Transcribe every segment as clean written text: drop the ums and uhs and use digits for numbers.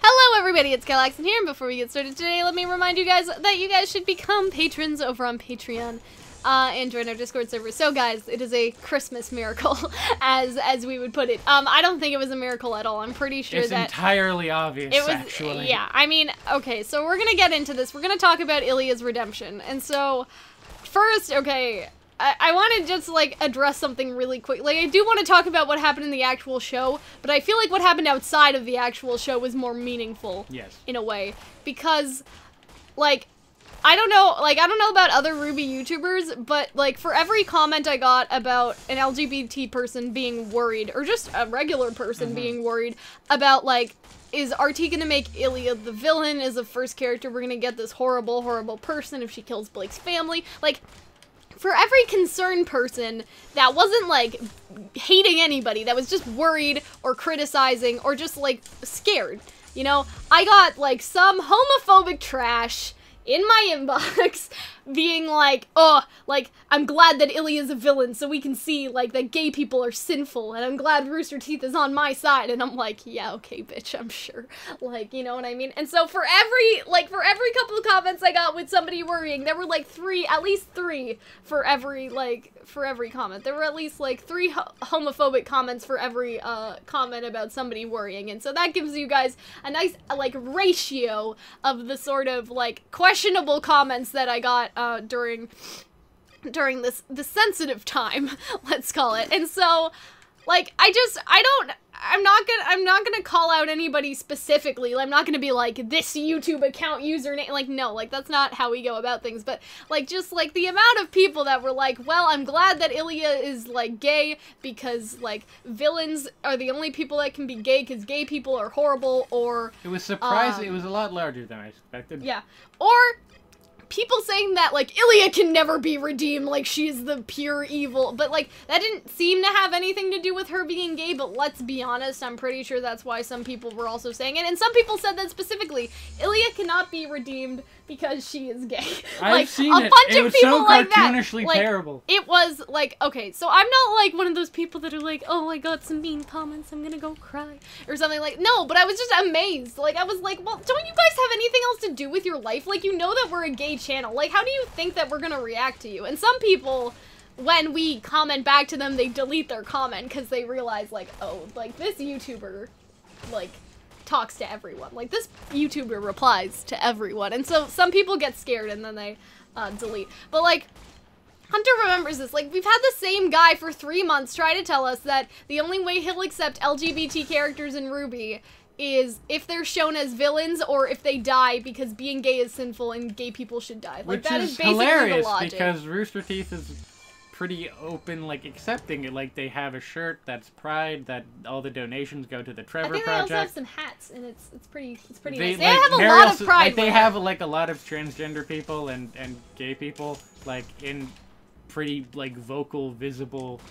Hello everybody, it's Calxiyn here, and before we get started today, let me remind you guys that you guys should become patrons over on Patreon, and join our Discord server. So guys, it is a Christmas miracle, as we would put it. I don't think it was a miracle at all. I'm pretty sure it's that entirely obvious, it was, actually. yeah, I mean, okay, so we're gonna get into this. We're gonna talk about Ilia's redemption, and so, first, okay, I want to just, like, address something really quick. Like, I do want to talk about what happened in the actual show, but I feel like what happened outside of the actual show was more meaningful. Yes. In a way. Because, like, I don't know about other RWBY YouTubers, but, like, for every comment I got about an LGBT person being worried, or just a regular person being worried about, like, is RT gonna make Ilia the villain? Is the first character we're gonna get this horrible, horrible person if she kills Blake's family? Like, for every concerned person that wasn't, like, hating anybody, that was just worried or criticizing or just, like, scared, you know, I got, like, some homophobic trash in my inbox being like, oh, like, I'm glad that Ilia's a villain so we can see, like, that gay people are sinful, and I'm glad Rooster Teeth is on my side, and I'm like, yeah, okay, bitch, I'm sure, like, you know what I mean? And so for every couple of comments I got with somebody worrying, there were, like, at least three for every comment. There were at least, like, three homophobic comments for every, comment about somebody worrying, and so that gives you guys a nice, like, ratio of the sort of, like, questionable comments that I got, during this sensitive time, let's call it. And so, like, I'm not gonna call out anybody specifically. I'm not gonna be like, this YouTube account username, like, no, like, that's not how we go about things, but, like, just, like, the amount of people that were like, well, I'm glad that Ilia is, like, gay, because, like, villains are the only people that can be gay, because gay people are horrible, or... It was surprising, it was a lot larger than I expected. Yeah. Or... people saying that, like, Ilia can never be redeemed, like, she's the pure evil, but, like, that didn't seem to have anything to do with her being gay, but let's be honest, I'm pretty sure that's why some people were also saying it, and some people said that specifically, Ilia cannot be redeemed because she is gay. I've seen a bunch of people so like that. cartoonishly Like, terrible. it was, like, okay, so I'm not, like, one of those people that are like, oh, I got some mean comments, I'm gonna go cry, or something like, no, but I was just amazed. Like, I was like, well, don't you guys have anything else to do with your life? Like, you know that we're a gay channel. Like, how do you think that we're gonna react to you? And some people, when we comment back to them, they delete their comment because they realize, like, oh, like, this YouTuber, like, talks to everyone. Like, this YouTuber replies to everyone. And so some people get scared and then they delete. But, like, Hunter remembers this. Like, we've had the same guy for 3 months try to tell us that the only way he'll accept LGBT characters in RWBY is if they're shown as villains or if they die because being gay is sinful and gay people should die. Like, which that is is basically hilarious the logic. because Rooster Teeth is pretty open, like, accepting it. Like, they have a shirt that's Pride, that all the donations go to the Trevor Project. I think they also have some hats, and it's pretty nice. They like, have a lot of Pride. Like, they have, like, a lot of transgender people and gay people, like, in pretty, like, vocal, visible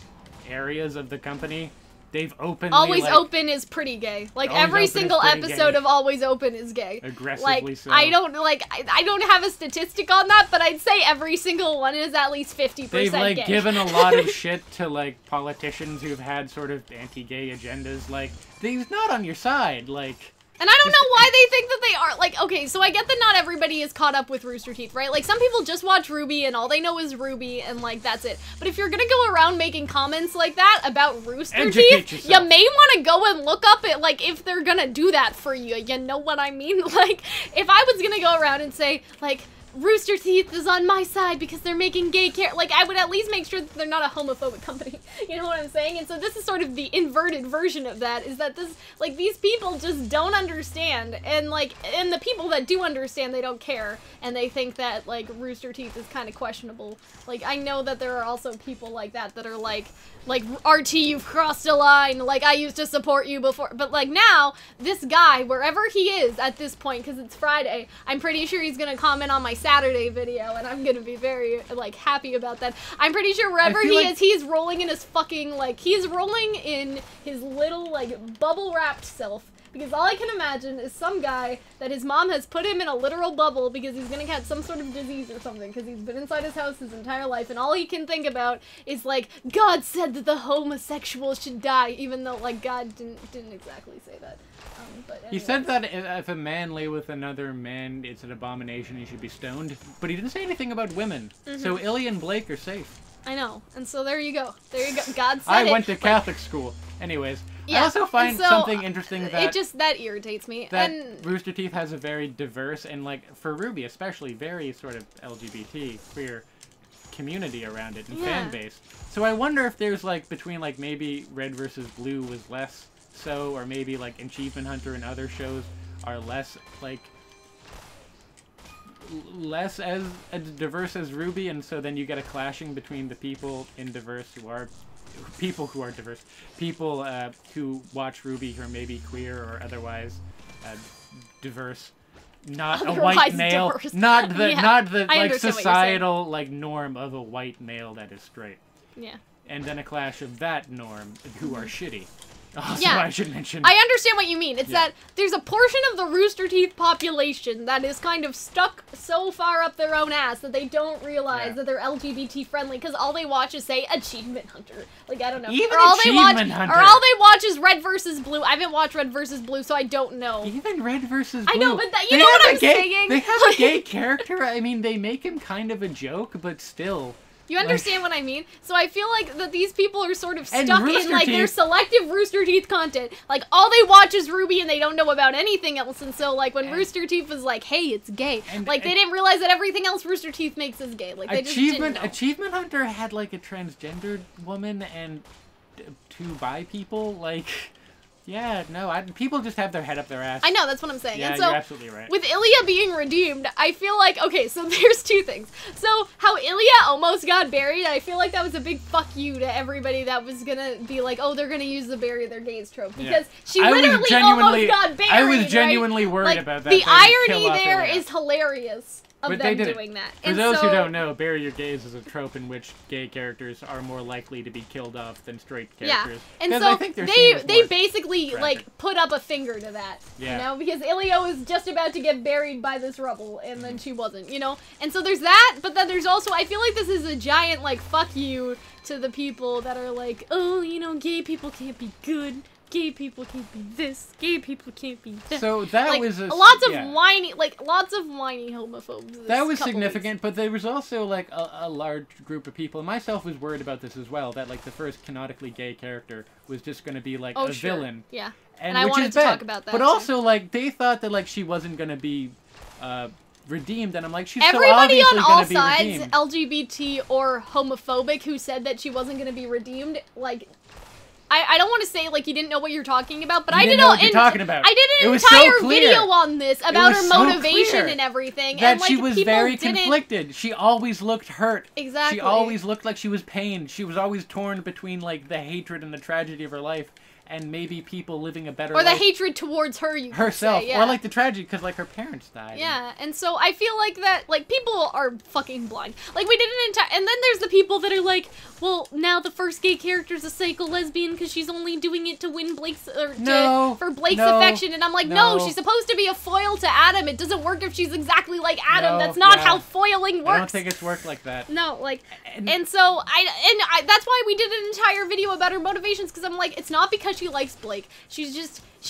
areas of the company. They've openly, Always like, Open is pretty gay. Like, Always every Open single is pretty episode gay. of Always Open is gay. Aggressively like, so. I don't have a statistic on that, but I'd say every single one is at least 50% They've, like, gay. given a lot of shit to, like, politicians who've had sort of anti-gay agendas. Like, he's not on your side, like... And I don't know why they think that they are. Like, okay, so I get that not everybody is caught up with Rooster Teeth, right? Like, some people just watch RWBY and all they know is RWBY and, like, that's it. But if you're gonna go around making comments like that about Rooster Teeth, you may want to go and look up it, like, if they're gonna do that for you. You know what I mean? Like, if I was gonna go around and say, like, Rooster Teeth is on my side because they're making gay like, I would at least make sure that they're not a homophobic company. You know what I'm saying? And so this is sort of the inverted version of that, is that this, like, these people just don't understand, and, like, and the people that do understand, they don't care, and they think that, like, Rooster Teeth is kind of questionable. Like, I know that there are also people like that that are like, RT, you've crossed a line, like, I used to support you before, but, like, now, this guy, wherever he is at this point, because it's Friday, I'm pretty sure he's gonna comment on my Saturday video, and I'm gonna be very, like, happy about that. I'm pretty sure wherever he is, he's rolling in his fucking, like, he's rolling in his little, like, bubble-wrapped self, because all I can imagine is some guy that his mom has put him in a literal bubble because he's gonna catch some sort of disease or something because he's been inside his house his entire life, and all he can think about is like, God said that the homosexual should die, even though like God didn't exactly say that. But he said that if a man lay with another man, it's an abomination, he should be stoned. But he didn't say anything about women. So Ilia and Blake are safe. I know, and so there you go. There you go. God said I went to Catholic school. Anyways, yeah, I also find something interesting that that irritates me. That and Rooster Teeth has a very diverse and, like, for RWBY especially, very sort of LGBT queer community around it and fan base. So I wonder if there's like between like maybe Red versus Blue was less so, or maybe like Achievement Hunter and other shows are less like less as diverse as RWBY, and so then you get a clashing between the people in diverse who are diverse, people who watch RWBY who are maybe queer or otherwise diverse, not otherwise a white male, diverse. not the like societal like norm of a white male that is straight. Yeah. And then a clash of that norm who are shitty. Also, I should mention. I understand what you mean. It's that there's a portion of the Rooster Teeth population that is kind of stuck so far up their own ass that they don't realize that they're LGBT friendly because all they watch is, say, Achievement Hunter. Like, I don't know. Even or all Achievement Hunter. Or all they watch is Red versus Blue. I haven't watched Red versus Blue, so I don't know. Even Red versus Blue. I know, but you know what I'm saying? They have a gay character. I mean, they make him kind of a joke, but still. You understand what I mean? So I feel like that these people are sort of stuck in like their selective Rooster Teeth content. Like all they watch is RWBY and they don't know about anything else. And so like when Rooster Teeth was like, "Hey, it's gay," like they didn't realize that everything else Rooster Teeth makes is gay. Like they just didn't know. Achievement Hunter had like a transgendered woman and two bi people. Like, yeah, no, people just have their head up their ass. I know, that's what I'm saying. Yeah, and so, you're absolutely right. With Ilia being redeemed, I feel like, okay, so there's two things. So, how Ilia almost got buried, I feel like that was a big fuck you to everybody that was gonna be like, oh, they're gonna use the bury their gays trope. Because she literally almost got buried, I was genuinely worried about that. The irony there is hilarious. Of them doing that. For those who don't know, bury your gays is a trope in which gay characters are more likely to be killed off than straight characters. Yeah, and so they basically tragic. Like put up a finger to that, you know, because Ilia was just about to get buried by this rubble, and then she wasn't, you know. And so there's that, but then there's also, I feel like this is a giant like fuck you to the people that are like, oh, you know, gay people can't be good. Gay people can't be this. Gay people can't be that. So that like, was lots of whiny homophobes. That was significant, but there was also like a large group of people. And myself was worried about this as well. That like the first canonically gay character was just going to be like a villain. Yeah, and I wanted to talk about that. But also like they thought that like she wasn't going to be redeemed, and I'm like, she's everybody so on all be sides, redeemed. LGBT or homophobic, who said that she wasn't going to be redeemed, like. I don't want to say like you didn't know what you're talking about, but I did know what you're talking about. I did an entire video on this about her motivation and everything. That and, like, she was very conflicted. She always looked hurt. Exactly. She always looked like she was pained. She was always torn between like the hatred and the tragedy of her life, and maybe people living a better life. Or the hatred towards her, you herself. Could say, yeah. Or like the tragedy because like her parents died. Yeah, and so I feel like that, like, people are fucking blind. Like, we did an entire, and then there's the people that are like, well, now the first gay character's a psycho lesbian because she's only doing it to win Blake's, for Blake's affection, and I'm like, no, she's supposed to be a foil to Adam. It doesn't work if she's exactly like Adam. That's not how foiling works. I don't think it's worked like that. No, like, and so I that's why we did an entire video about her motivations, because I'm like, it's not because she likes Blake. She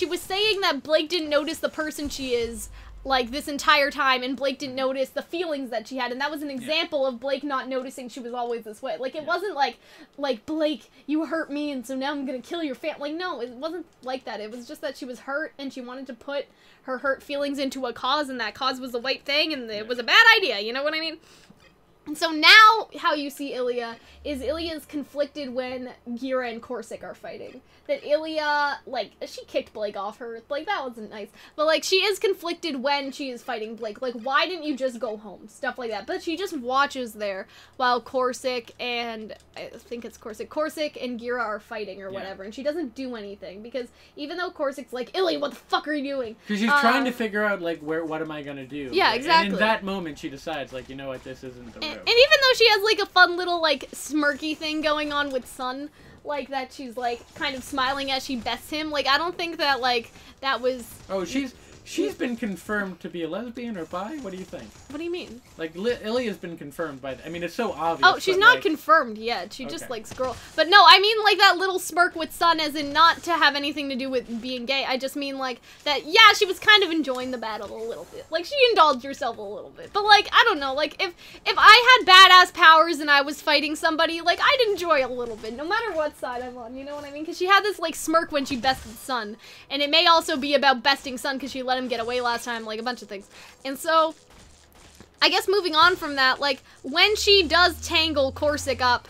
was saying that Blake didn't notice the person she is, like, this entire time, and Blake didn't notice the feelings that she had, and that was an example of Blake not noticing she was always this way. Like, it wasn't like, Blake, you hurt me, and so now I'm gonna kill your family. Like, no, it wasn't like that. It was just that she was hurt, and she wanted to put her hurt feelings into a cause, and that cause was the right thing, and it was a bad idea, you know what I mean? And so now, how you see Ilia is Ilia's conflicted when Gira and Corsic are fighting. That Ilia, like, she kicked Blake off her. Like, that wasn't nice. But, like, she is conflicted when she is fighting Blake. Like, why didn't you just go home? Stuff like that. But she just watches there while Corsic and, I think it's Corsic and Gira are fighting or whatever. And she doesn't do anything. Because even though Corsic's like, Ilia, what the fuck are you doing? Because she's trying to figure out, like, what am I gonna do? Yeah, exactly. And in that moment, she decides, like, you know what, this isn't the road. And even though she has, like, a fun little, like, smirky thing going on with Sun, like, that she's, like, kind of smiling as she bests him. Like, I don't think that, like, that was... Oh, she's been confirmed to be a lesbian or bi? What do you think? What do you mean? Like, Ilia's been confirmed by... I mean, it's so obvious. Oh, she's not like... confirmed yet. She just likes girl. But no, I mean, like, that little smirk with Sun, as in not to have anything to do with being gay. I just mean, like, that, yeah, she was kind of enjoying the battle a little bit. Like, she indulged herself a little bit. But, like, I don't know. Like, if I had badass powers and I was fighting somebody, like, I'd enjoy a little bit, no matter what side I'm on. You know what I mean? Because she had this, like, smirk when she bested Sun. And it may also be about besting Sun because she let him get away last time. Like, a bunch of things. And so, I guess moving on from that, like, when she does tangle Corsic up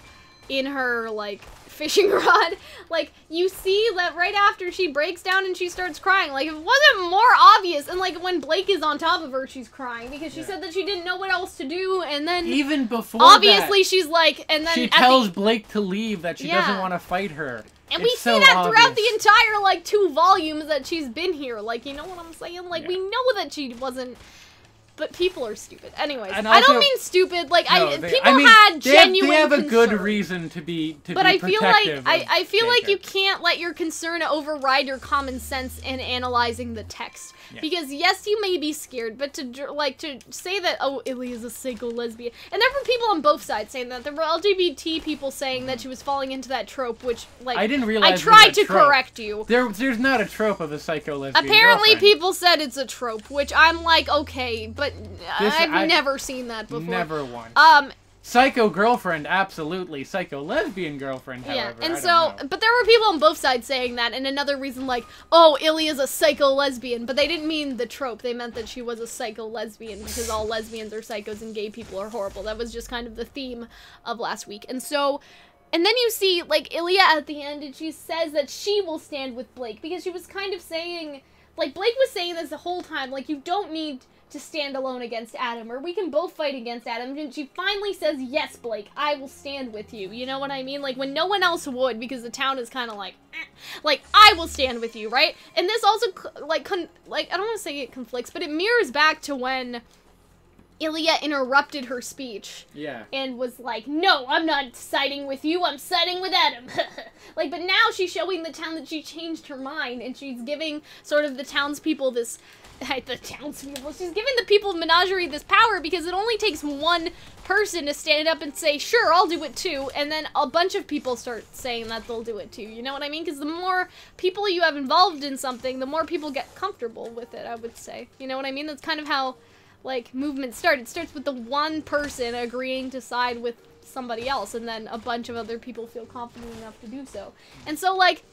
in her, like, fishing rod, like, you see that right after she breaks down and she starts crying. Like, it wasn't more obvious. And, like, when Blake is on top of her, she's crying because she said that she didn't know what else to do. And then, even before obviously, that, she's like, and then she tells Blake to leave, that she doesn't want to fight her. And we see that throughout the entire, like, 2 volumes that she's been here. Like, you know what I'm saying? Like, we know that she wasn't... But people are stupid. Anyways, also, I don't mean stupid. Like, no, people had genuine they have a concern. good reason to be But I feel like, I feel like you characters. can't let your concern override your common sense in analyzing the text. Yeah. Because, yes, you may be scared, but to say that, oh, Ilia's a psycho lesbian. And there were people on both sides saying that. There were LGBT people saying that she was falling into that trope, which, like, I didn't realize I tried to correct you. There's not a trope of a psycho lesbian Apparently girlfriend. people said it's a trope, which I'm like, okay, but I've never seen that before. Never once. Psycho girlfriend, absolutely. Psycho lesbian girlfriend, however, and I don't know. but there were people on both sides saying that, and another reason like, oh, Ilia's a psycho lesbian, but they didn't mean the trope. They meant that she was a psycho lesbian because all lesbians are psychos and gay people are horrible. That was just kind of the theme of last week. And so, and then you see, like, Ilia at the end, and she says that she will stand with Blake, because she was kind of saying, like, Blake was saying this the whole time, like, you don't need to stand alone against Adam, or we can both fight against Adam, and she finally says, yes, Blake, I will stand with you, you know what I mean? Like, when no one else would, because the town is kind of like, like, I will stand with you, right? And this also, like, I don't want to say it conflicts, but it mirrors back to when Ilia interrupted her speech. Yeah. And was like, no, I'm not siding with you, I'm siding with Adam. Like, but now she's showing the town that she changed her mind, and she's giving sort of the townspeople this, she's giving the people of Menagerie this power, because it only takes one person to stand up and say, sure, I'll do it too, and then a bunch of people start saying that they'll do it too, you know what I mean? Because the more people you have involved in something, the more people get comfortable with it, I would say. You know what I mean? That's kind of how, like, movements start. It starts with the one person agreeing to side with somebody else, and then a bunch of other people feel confident enough to do so. And so, like,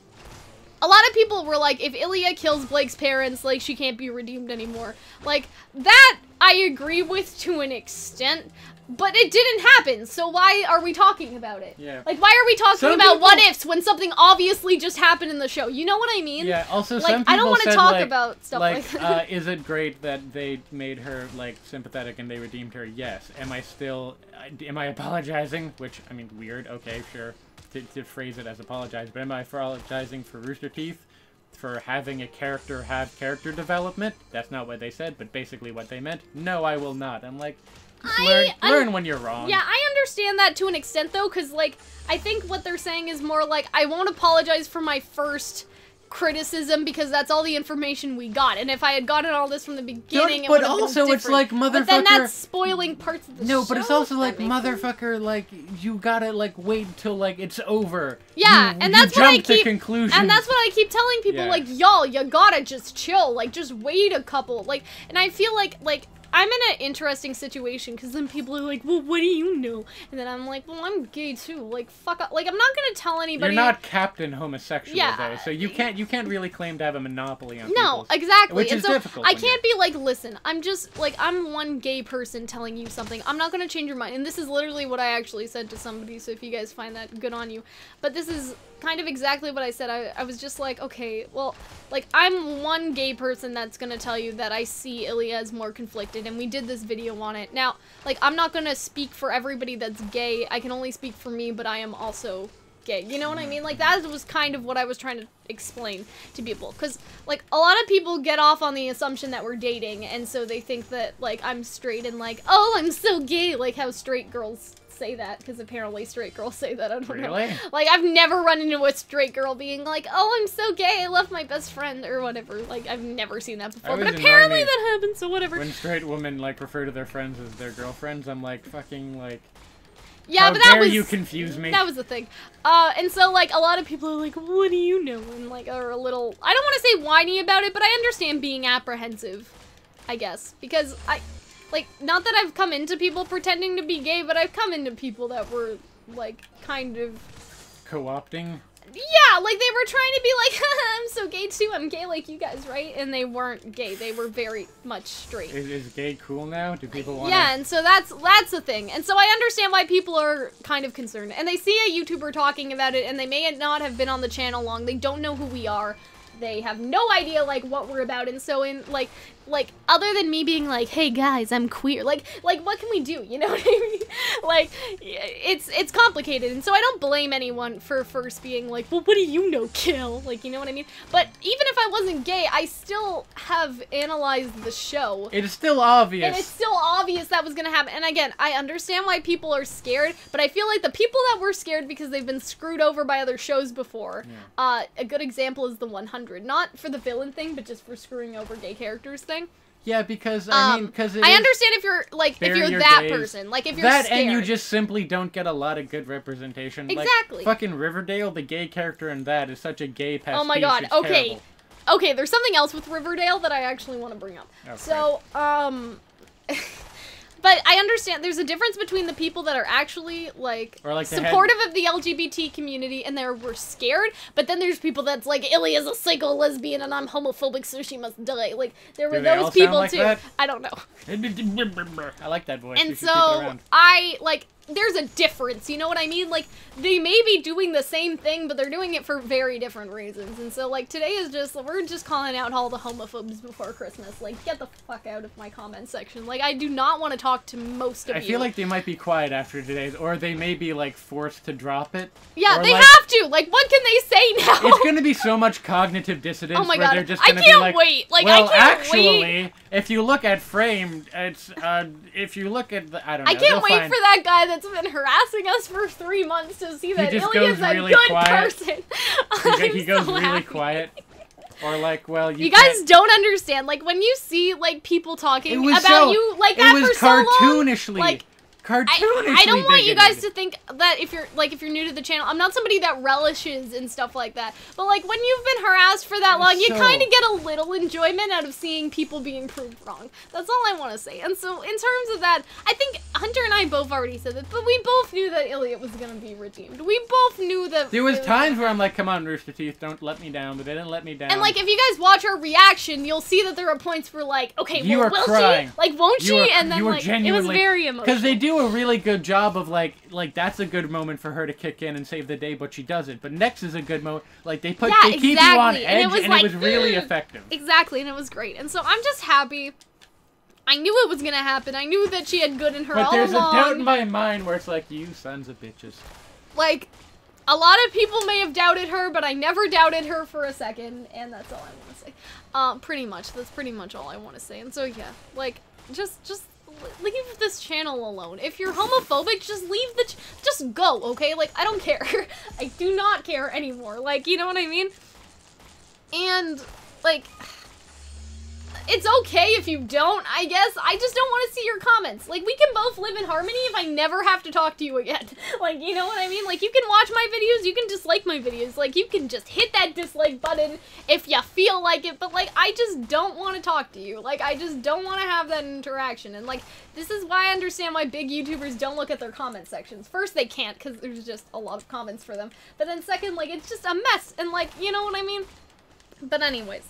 a lot of people were like, if Ilia kills Blake's parents, like, she can't be redeemed anymore. Like, that I agree with to an extent, but it didn't happen, so why are we talking about it? Yeah. Like, why are we talking about what-ifs when something obviously just happened in the show? You know what I mean? Yeah, also like, some people I don't want to said, talk like, about stuff like that. Is it great that they made her, like, sympathetic and they redeemed her? Yes. Am I apologizing? Which, I mean, weird, okay, sure, to phrase it as apologize, but am I apologizing for Rooster Teeth? For having a character have character development? That's not what they said, but basically what they meant. No, I will not. I'm like, learn when you're wrong. Yeah, I understand that to an extent, though, because, like, I think what they're saying is more like, I won't apologize for my first criticism because that's all the information we got, and if I had gotten all this from the beginning, it would have been different. It's like, motherfucker. But then that's spoiling parts of the show. No, but it's also like, motherfucker, like, you gotta, like, wait until, like, it's over. Yeah, and that's what I keep, conclusions. and that's what I keep telling people, like, y'all, you gotta just chill, like, just wait a couple, like, and I feel like, I'm in an interesting situation, because then people are like, well, what do you know? And then I'm like, well, I'm gay too, like, fuck up. Like, I'm not gonna tell anybody. You're not Captain Homosexual, though, so you can't really claim to have a monopoly on No, exactly. Which is difficult. I can't be like, listen, I'm just, like, I'm one gay person telling you something. I'm not gonna change your mind. And this is literally what I actually said to somebody, so if you guys find that, good on you. But this is kind of exactly what I said. I was just like, okay, well, like, I'm one gay person that's gonna tell you that I see Ilia as more conflicted, and we did this video on it. Now, like, I'm not gonna speak for everybody that's gay. I can only speak for me, but I am also gay. You know what I mean? Like, that was kind of what I was trying to explain to people. Because, like, a lot of people get off on the assumption that we're dating, and so they think that, like, I'm straight and like, oh, I'm so gay, like how straight girls say that, because apparently straight girls say that, I don't know. Really? Like, I've never run into a straight girl being like, oh, I'm so gay, I left my best friend, or whatever. Like, I've never seen that before, but apparently that happens, so whatever. When straight women, like, refer to their friends as their girlfriends, I'm like, fucking, like... Yeah, how but that dare was... you confuse me? That was the thing. And so, like, a lot of people are like, what do you know? And, like, are a little... I don't want to say whiny about it, but I understand being apprehensive, I guess. Because like, not that I've come into people pretending to be gay, but I've come into people that were, like, kind of... co-opting? Yeah, like, they were trying to be like, I'm so gay too, I'm gay like you guys, right? And they weren't gay, they were very much straight. Is gay cool now? Do people want Yeah, and so that's the thing. And so I understand why people are kind of concerned. And they see a YouTuber talking about it, and they may not have been on the channel long, they don't know who we are. They have no idea, like, what we're about, and so in, like, other than me being like, hey guys, I'm queer, like, what can we do, you know what I mean? Like, it's complicated, and so I don't blame anyone for first being like, well, what do you know, Kill? Like, you know what I mean? But even if I wasn't gay, I still have analyzed the show. It's still obvious. And it's still obvious that was gonna happen, and again, I understand why people are scared, but I feel like the people that were scared because they've been screwed over by other shows before, a good example is the 100. Not for the villain thing, but just for screwing over gay characters thing. Yeah, because, I mean, because I understand if you're, like, if you're that person. Like, if you're that, scared. and you just simply don't get a lot of good representation. Exactly. Like, fucking Riverdale, the gay character in that is such a gay pastiche. Oh my god, it's okay. terrible. Okay, there's something else with Riverdale that I actually want to bring up. Okay. So, but I understand there's a difference between the people that are actually, like supportive of the LGBT community and we're scared, but then there's people that's like, Ilia's a psycho lesbian and I'm homophobic, so she must die. Like, there were those people like too. That? I don't know. I like that voice. And so, there's a difference, you know what I mean? Like, they may be doing the same thing, but they're doing it for very different reasons. And so, like, today is just, we're just calling out all the homophobes before Christmas. Like, get the fuck out of my comment section. Like, I do not want to talk to most of you. I feel like they might be quiet after today's, or they may be, like, forced to drop it. Yeah, they have to! Like, what can they say now? It's gonna be so much cognitive dissonance where they're just gonna be like, wait! Like, well, I can't actually, wait. If you look at Framed, it's, if you look at the, I don't know, I can't wait for that guy that's been harassing us for 3 months to see that Ilia's a really good quiet. person. He goes really quiet. Or like, well, you guys don't understand. Like, when you see, like, people talking about you like that for so long. It was cartoonishly. Like, I don't want you guys to think that if you're new to the channel, I'm not somebody that relishes and stuff like that. But like, when you've been harassed for that long, you kind of get a little enjoyment out of seeing people being proved wrong. That's all I want to say. And so, in terms of that, I think Hunter and I both already said this, but we both knew that Ilia was gonna be redeemed. We both knew that. There was times where I'm like, come on, Rooster Teeth, don't let me down, but they didn't let me down. And like, if you guys watch our reaction, you'll see that there are points where like, okay, you well, will crying. she? Like, won't she? And then like, it was very emotional. Because they do a really good job of like that's a good moment for her to kick in and save the day, but she doesn't. But next is a good moment. Like they keep you on edge, and it was really effective. Exactly, and it was great. And so I'm just happy. I knew it was gonna happen. I knew that she had good in her all along. But there's a doubt in my mind where it's like, you sons of bitches. Like, a lot of people may have doubted her, but I never doubted her for a second, and that's all I want to say. Pretty much. That's pretty much all I want to say. And so yeah, like, just leave this channel alone. If you're homophobic, just leave just go, okay? Like, I don't care. I do not care anymore. Like, you know what I mean? And, like, it's okay if you don't, I guess. I just don't want to see your comments. Like, we can both live in harmony if I never have to talk to you again. Like, you know what I mean? Like, you can watch my videos, you can dislike my videos. Like, you can just hit that dislike button if you feel like it. But, like, I just don't want to talk to you. Like, I just don't want to have that interaction. And, like, this is why I understand why big YouTubers don't look at their comment sections. First, they can't, because there's just a lot of comments for them. But then second, like, it's just a mess. And, like, you know what I mean? But anyways,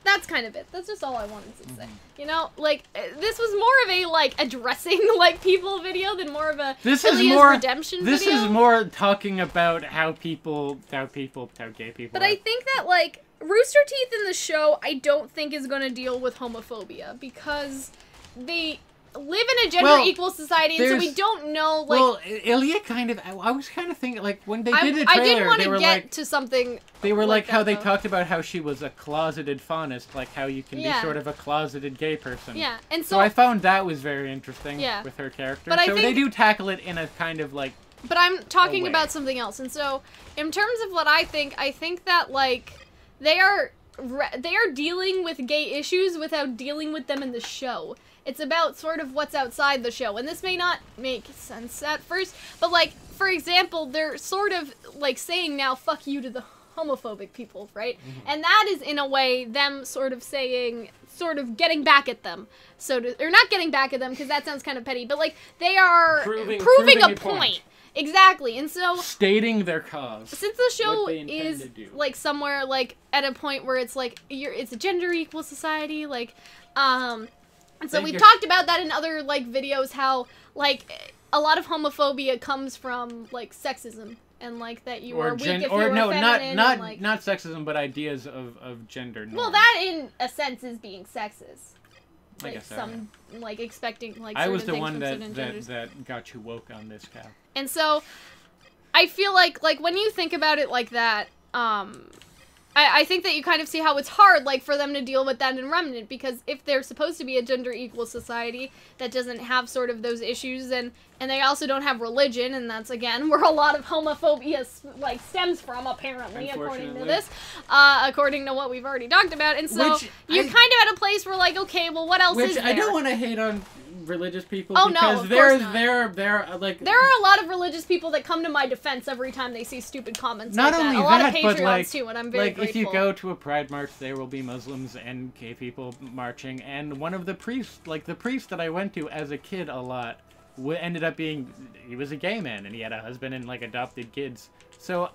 that's kind of it. That's just all I wanted to say. You know, like, this was more of a, like, addressing, like, people video than more of a redemption video. This is more talking about how gay people But I think that, like, Rooster Teeth in the show, I don't think is going to deal with homophobia, because they live in a gender-equal society, and so we don't know, like... Well, Ilia kind of... I was kind of thinking, like, when they did the trailer, I didn't want to get to something They were like how they though. talked about how she was a closeted faunist, like how you can be sort of a closeted gay person. Yeah, and so I found that was very interesting with her character. But so they do tackle it in a kind of, like... But I'm talking about something else, and so, in terms of what I think that, like, they are dealing with gay issues without dealing with them in the show. It's about sort of what's outside the show, and this may not make sense at first, but, like, for example, they're sort of, like, saying now, fuck you to the homophobic people, right? Mm-hmm. And that is, in a way, them sort of saying, sort of getting back at them. Or not getting back at them, because that sounds kind of petty, but, like, they are proving a point. Exactly, and so... Stating their cause. Since the show is, like, somewhere, like, at a point where it's, like, it's a gender-equal society, like, and so we've talked about that in other, like, videos, how, like, a lot of homophobia comes from, like, sexism, and, like, that you are weak if you're feminine. Not sexism, but ideas of gender norms. Well, that, in a sense, is being sexist. I like, guess so, some, like, expecting, like, I certain was the things one from that got you woke on this, Cal. And so, I feel like, when you think about it like that, I think that you kind of see how it's hard, like, for them to deal with that in Remnant, because if they're supposed to be a gender-equal society that doesn't have sort of those issues, and they also don't have religion, and that's, again, where a lot of homophobia, like, stems from, apparently, according to this, according to what we've already talked about, and so you're kind of at a place where, like, okay, well, what else is there? I don't want to hate on religious people because they're like there are a lot of religious people that come to my defense every time they see stupid comments not like only that. A lot of but Patreons like, too, and I'm very grateful. If you go to a pride march, there will be Muslims and gay people marching, and one of the priests, like the priest that I went to as a kid a lot, ended up being, he was a gay man, and he had a husband and like adopted kids. So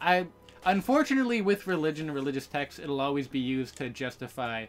unfortunately with religion and religious texts, it'll always be used to justify,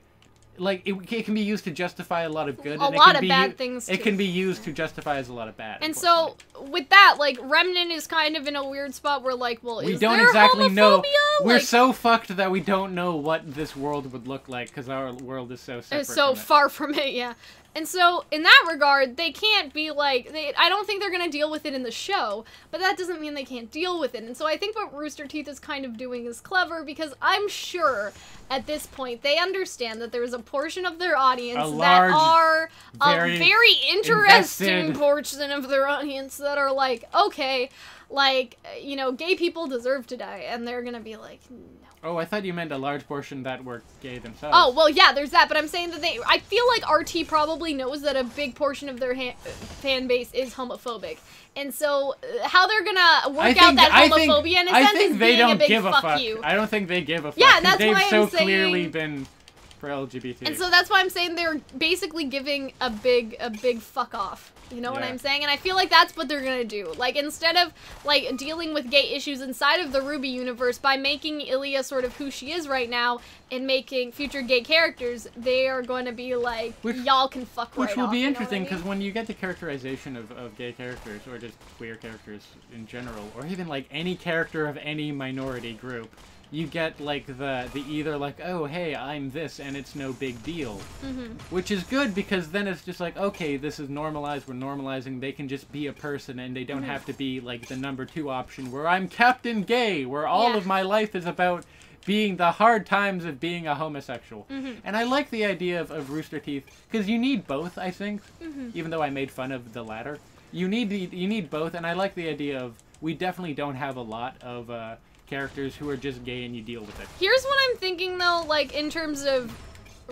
like, it can be used to justify a lot of good. A lot of bad things, It can be used to justify as a lot of bad. And so, with that, like, Remnant is kind of in a weird spot where, like, well, we is don't there exactly homophobia? know. We're like, so fucked that we don't know what this world would look like, because our world is so separate so far from it, yeah. And so, in that regard, they can't be like, I don't think they're going to deal with it in the show, but that doesn't mean they can't deal with it. And so I think what Rooster Teeth is kind of doing is clever, because I'm sure at this point they understand that there's a portion of their audience that are a very interesting portion of their audience that are like, okay, like, you know, gay people deserve to die, and they're going to be like, no. Oh, I thought you meant a large portion that were gay themselves. Oh, well, yeah, there's that, but I'm saying that I feel like RT probably knows that a big portion of their fan base is homophobic. And so, how they're gonna work out that homophobia in a sense is being a big fuck you. I don't think they give a fuck. Yeah, that's why I'm saying... They've so clearly been pro-LGBT. And so that's why I'm saying they're basically giving a big fuck off. You know what I'm saying? And I feel like that's what they're gonna do. Like, instead of, like, dealing with gay issues inside of the RWBY universe by making Ilia sort of who she is right now and making future gay characters, they are going to be like, y'all can fuck right off. Which will be interesting, because when you get the characterization of gay characters, or just queer characters in general, or even, like, any character of any minority group, you get, like, the either, like, oh, hey, I'm this, and it's no big deal. Mm-hmm. Which is good, because then it's just like, okay, this is normalized, we're normalizing, they can just be a person, and they don't have to be, like, the number 2 option, where I'm Captain Gay, where all of my life is about being the hard times of being a homosexual. Mm-hmm. And I like the idea of Rooster Teeth, because you need both, I think, even though I made fun of the latter. You need both, and I like the idea of, we definitely don't have a lot of, characters who are just gay and you deal with it. Here's what I'm thinking though, like, in terms of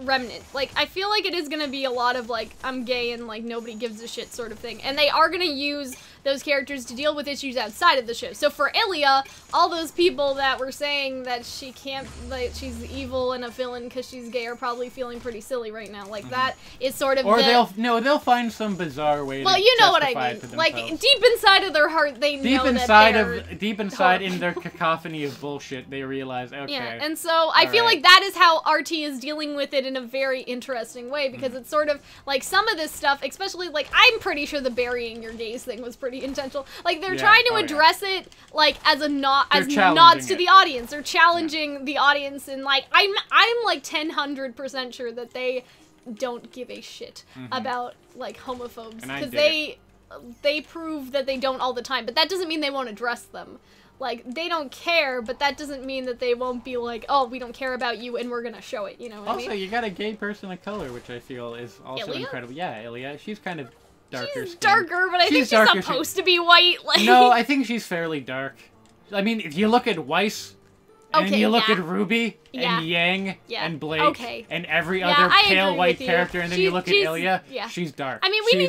Remnant. Like, I feel like it is gonna be a lot of, like, I'm gay and, like, nobody gives a shit sort of thing. And they are gonna use those characters to deal with issues outside of the show. So for Ilia, all those people that were saying that she can't, like, she's evil and a villain because she's gay are probably feeling pretty silly right now. Like, that is sort of they'll find some bizarre way to you know what I mean. Like, deep inside of their heart, they know deep inside in their cacophony of bullshit, they realize, okay. Yeah, and so I feel like that is how RT is dealing with it in a very interesting way, because it's sort of, like, some of this stuff, especially, like, I'm pretty sure the burying your gays thing was pretty intentional. Like, they're trying to address it, like, as nods to the audience. They're challenging the audience, and, like, I'm like 100% sure that they don't give a shit about, like, homophobes. And I Because dig they prove that they don't all the time, but that doesn't mean they won't address them. Like, they don't care, but that doesn't mean that they won't be like, oh, we don't care about you, and we're gonna show it, you know what I mean? Also, you got a gay person of color, which I feel is also Ilia? incredible. Yeah, Ilia. She's kind of darker She's skinned. darker, but I think she's darker, supposed to be white, like... No, I think she's fairly dark. I mean, if you look at Weiss, and Okay, you look yeah. at RWBY, Yeah. and Yang, Yeah. and Blake, Okay. and every Yeah, other I pale agree white with you. character, and then you look at She's- Ilia, yeah. she's dark. I mean, we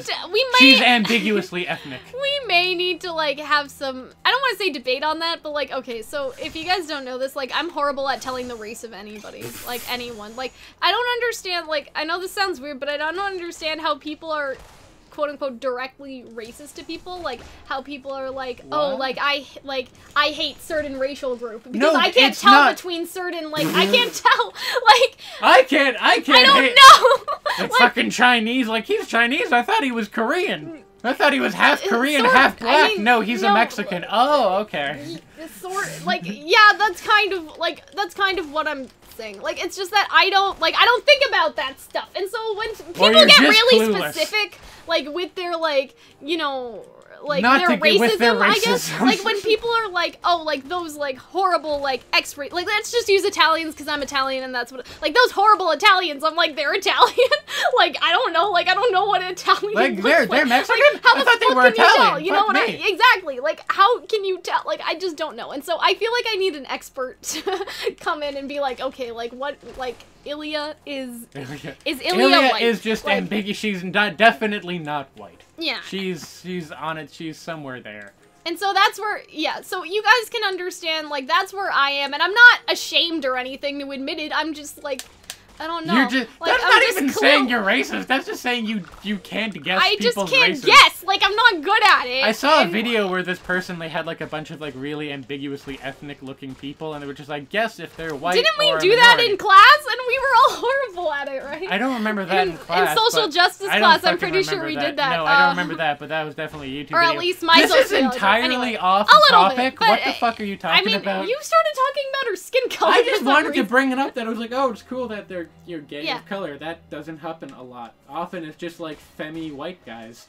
She's may... ambiguously ethnic. We may need to, like, have some... I don't want to say debate on that, but, like, okay, so if you guys don't know this, like, I'm horrible at telling the race of anybody. Like, anyone. Like, I don't understand, like, I know this sounds weird, but I don't understand how people are, quote-unquote, directly racist to people. Like, how people are like, oh, What? like, I hate certain racial group. Because No, I can't it's tell not. between certain, like, I can't tell, like... I can't I hate don't know! the fucking Chinese. Like, he's Chinese. I thought he was Korean. I thought he was half Korean, sort of. half black. I mean, no, he's a no. Mexican. Oh, okay. Like, yeah, that's kind of what I'm saying. Like, it's just that I don't think about that stuff. And so when people you're get just really clueless. specific, like, with their, like, you know, like, Not their to get with their racism, I guess, racism. like, when people are like, oh, like, those, like, horrible, like, X-ray, like, let's just use Italians because I'm Italian and that's what, like, those horrible Italians, I'm like, they're Italian? Like, I don't know what Italian Like, looks they're like. Mexican? Like, how I the thought they fuck were can you tell? Italian. You know Fuck what me. exactly, like, how can you tell? Like, I just don't know. And so I feel like I need an expert to come in and be like, okay, like, what, like, Ilia is Ilia Ilia white? is just like, ambiguous. She's definitely not white. Yeah. She's on it. She's somewhere there. And so that's where, yeah, so you guys can understand, like, that's where I am, and I'm not ashamed or anything to admit it, I'm just, like, I don't know. You're just, like, that's I'm not just even saying you're racist. That's just saying you can't guess I just people's can't races. guess, like, I'm not good at it. I saw a and- video where this person, they had like a bunch of like really ambiguously ethnic looking people, and they were just like, guess if they're white Didn't we or a do that minority. in class? And we were all horrible at it, right? I don't remember that in class. In social but justice I don't class, I'm fucking pretty sure remember we did that. No, I don't remember that, but that was definitely a YouTube or video. at least my This is sociology. entirely Anyway, off a little topic. bit, but, What the fuck are you talking I mean, about? you started talking about her skin color. I just for some wanted to reason. bring it up that I was like, oh, it's cool that you're gay Yeah. of color. That doesn't happen a lot. Often it's just like femi white guys,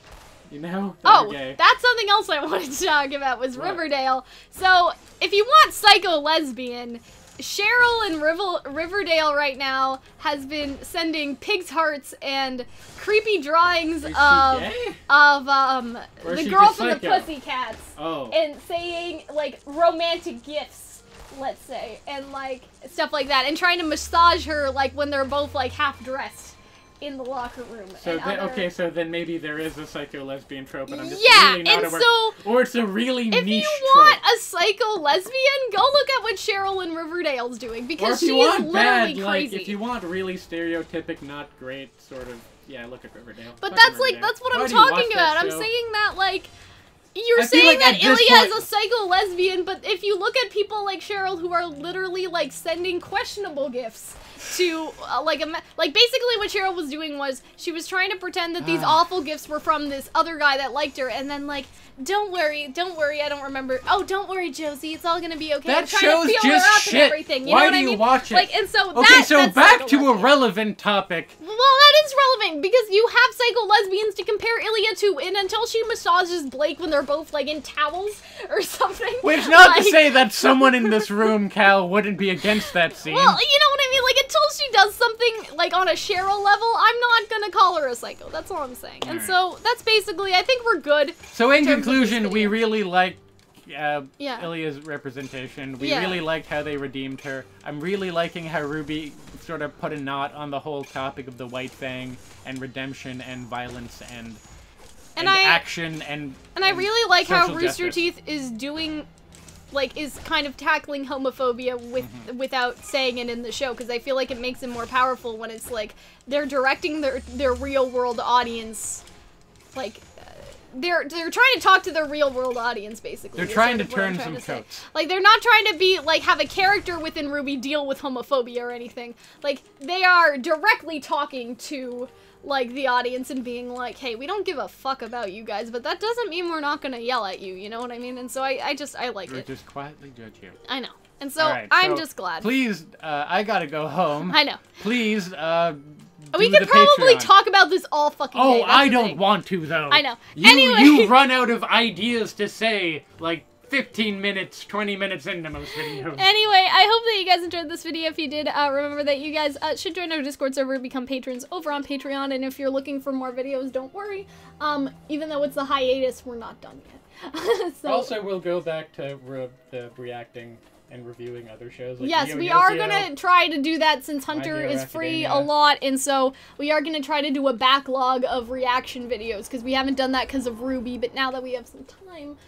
you know? that are Oh, gay. that's something else I wanted to talk about was What? Riverdale. So, if you want psycho lesbian, Cheryl in Riverdale right now has been sending pig's hearts and creepy drawings Is she of gay? Or is the she girl just from the psycho? Pussycats Oh. and saying like romantic gifts, let's say, and like stuff like that, and trying to massage her like when they're both like half dressed in the locker room. So and then, other- okay, so then maybe there is a psycho lesbian trope, and I'm just Yeah, really not and aware. so Or it's a really if niche you want trope. a psycho lesbian, go look at what Cheryl in Riverdale's doing Or because if she you is want literally bad, crazy. like if you want really stereotypic, not great, sort of. Yeah, look at Riverdale. But Fucking that's like Riverdale. that's what Why I'm do you watch talking that about. I'm show? saying that like you're I feel saying like that at this Ilia is point- a psycho lesbian, but if you look at people like Cheryl who are literally like sending questionable gifts to like basically what Cheryl was doing was she was trying to pretend that these awful gifts were from this other guy that liked her, and then like don't worry, I don't remember. Oh, don't worry, Josie, it's all gonna be okay. That I'm trying show's to feel just her up shit. and everything. You Why know what do I you mean? watch it? Like, and so Okay, so that's back psycho to a lesbian. relevant topic. Well, that is relevant because you have psycho lesbians to compare Ilia to, and until she massages Blake when they're both like in towels or something. Which not to like- say that someone in this room, Cal, wouldn't be against that scene. Well, you know what I mean? Like, until she does something, like, on a Cheryl level, I'm not gonna call her a psycho. That's all I'm saying. And Alright. so, that's basically, I think we're good. So in in terms of conclusion, this we video. really like Yeah. Ilia's representation. We Yeah. really liked how they redeemed her. I'm really liking how RWBY sort of put a knot on the whole topic of the white fang and redemption and violence and action and I really like how social Rooster justice. Teeth is doing, like, is kind of tackling homophobia with without saying it in the show, because I feel like it makes it more powerful when it's like they're directing their real world audience, like they're trying to talk to their real world audience basically. They're is trying sort to of what I'm turn trying some to say. coats. Like they're not trying to be like have a character within RWBY deal with homophobia or anything. Like they are directly talking to like the audience and being like, hey, we don't give a fuck about you guys, but that doesn't mean we're not gonna yell at you, you know what I mean? And so I like Or it. just quietly judge you. I know. And so Alright, I'm so just glad. Please, I gotta go home. I know. Please, We could probably talk about this all fucking day. Oh, That's I don't want to, though. I know. Anyway. You run out of ideas to say, like, 15 minutes, 20 minutes into most videos. Anyway, I hope that you guys enjoyed this video. If you did, remember that you guys should join our Discord server, become patrons over on Patreon, and if you're looking for more videos, don't worry. Even though it's the hiatus, we're not done yet. So, also, we'll go back to the reacting and reviewing other shows. Like yes, we are gonna try to do that since Hunter is free a lot, and so we are gonna try to do a backlog of reaction videos, because we haven't done that because of RWBY, but now that we have some time,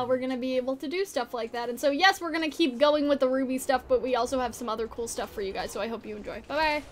we're gonna be able to do stuff like that. And so yes, we're gonna keep going with the RWBY stuff, but we also have some other cool stuff for you guys, so I hope you enjoy. Bye-bye!